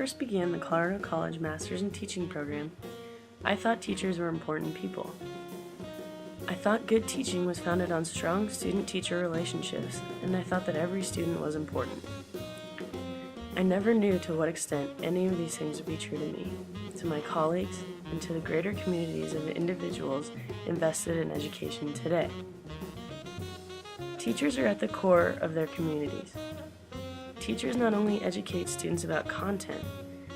first began the Colorado College Masters in Teaching program, I thought teachers were important people. I thought good teaching was founded on strong student-teacher relationships, and I thought that every student was important. I never knew to what extent any of these things would be true to me, to my colleagues, and to the greater communities of individuals invested in education today. Teachers are at the core of their communities. Teachers not only educate students about content,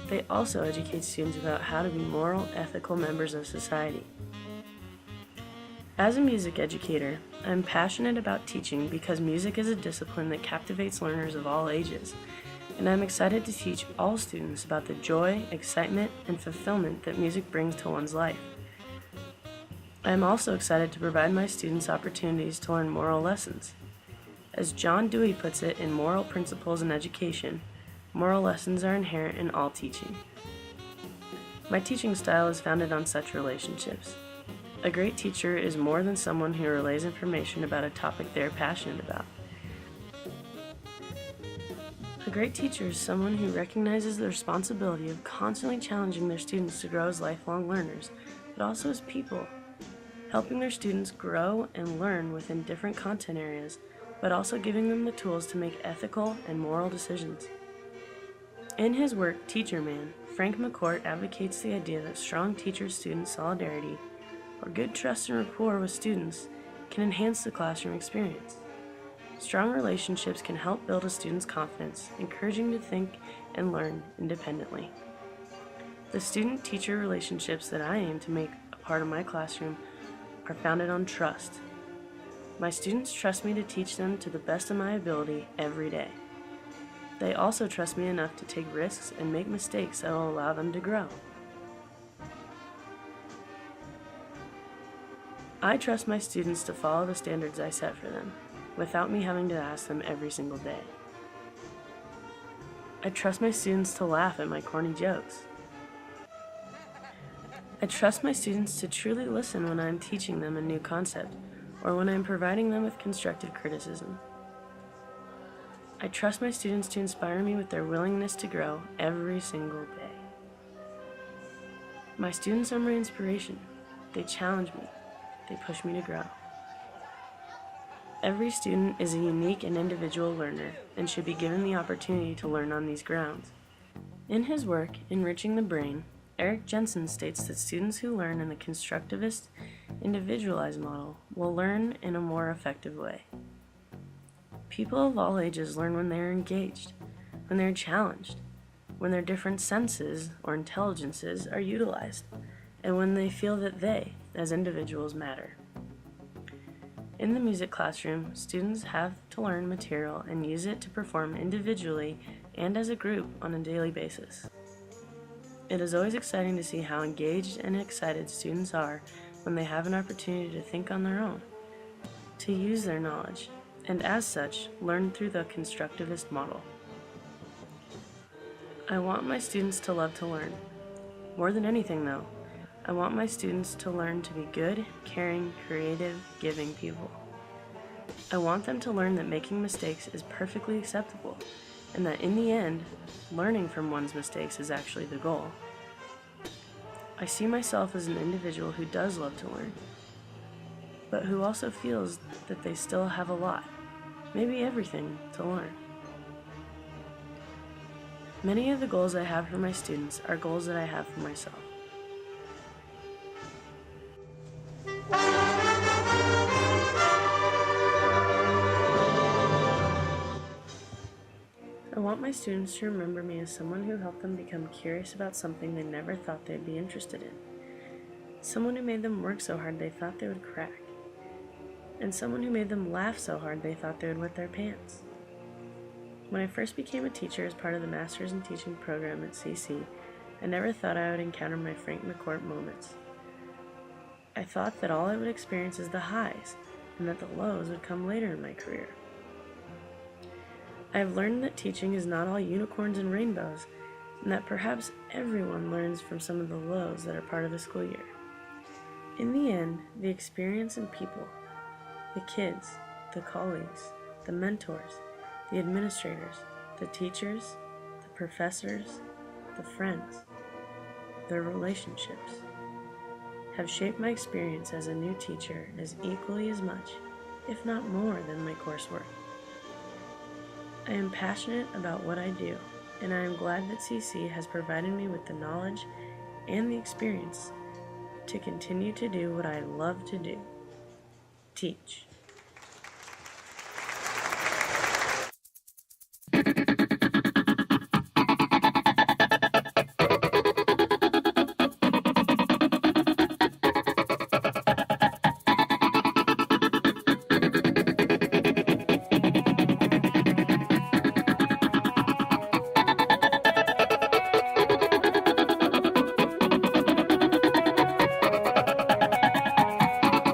they also educate students about how to be moral, ethical members of society. As a music educator, I'm passionate about teaching because music is a discipline that captivates learners of all ages, and I'm excited to teach all students about the joy, excitement, and fulfillment that music brings to one's life. I am also excited to provide my students opportunities to learn moral lessons. As John Dewey puts it in Moral Principles in Education, moral lessons are inherent in all teaching. My teaching style is founded on such relationships. A great teacher is more than someone who relays information about a topic they are passionate about. A great teacher is someone who recognizes the responsibility of constantly challenging their students to grow as lifelong learners, but also as people, helping their students grow and learn within different content areas, but also giving them the tools to make ethical and moral decisions. In his work, Teacher Man, Frank McCourt advocates the idea that strong teacher-student solidarity, or good trust and rapport with students, can enhance the classroom experience. Strong relationships can help build a student's confidence, encouraging to think and learn independently. The student-teacher relationships that I aim to make a part of my classroom are founded on trust. My students trust me to teach them to the best of my ability every day. They also trust me enough to take risks and make mistakes that will allow them to grow. I trust my students to follow the standards I set for them, without me having to ask them every single day. I trust my students to laugh at my corny jokes. I trust my students to truly listen when I'm teaching them a new concept, or when I'm providing them with constructive criticism. I trust my students to inspire me with their willingness to grow every single day. My students are my inspiration. They challenge me. They push me to grow. Every student is a unique and individual learner and should be given the opportunity to learn on these grounds. In his work, Enriching the Brain, Eric Jensen states that students who learn in the constructivist, individualized model will learn in a more effective way. People of all ages learn when they are engaged, when they are challenged, when their different senses or intelligences are utilized, and when they feel that they, as individuals, matter. In the music classroom, students have to learn material and use it to perform individually and as a group on a daily basis. It is always exciting to see how engaged and excited students are when they have an opportunity to think on their own, to use their knowledge, and as such, learn through the constructivist model. I want my students to love to learn. More than anything though, I want my students to learn to be good, caring, creative, giving people. I want them to learn that making mistakes is perfectly acceptable, and that in the end, learning from one's mistakes is actually the goal. I see myself as an individual who does love to learn, but who also feels that they still have a lot, maybe everything, to learn. Many of the goals I have for my students are goals that I have for myself. I want my students to remember me as someone who helped them become curious about something they never thought they'd be interested in. Someone who made them work so hard they thought they would crack. And someone who made them laugh so hard they thought they would wet their pants. When I first became a teacher as part of the Masters in Teaching program at CC, I never thought I would encounter my Frank McCourt moments. I thought that all I would experience is the highs, and that the lows would come later in my career. I have learned that teaching is not all unicorns and rainbows, and that perhaps everyone learns from some of the lows that are part of the school year. In the end, the experience and people, the kids, the colleagues, the mentors, the administrators, the teachers, the professors, the friends, their relationships, have shaped my experience as a new teacher as equally as much, if not more, than my coursework. I am passionate about what I do, and I am glad that CC has provided me with the knowledge and the experience to continue to do what I love to do: teach.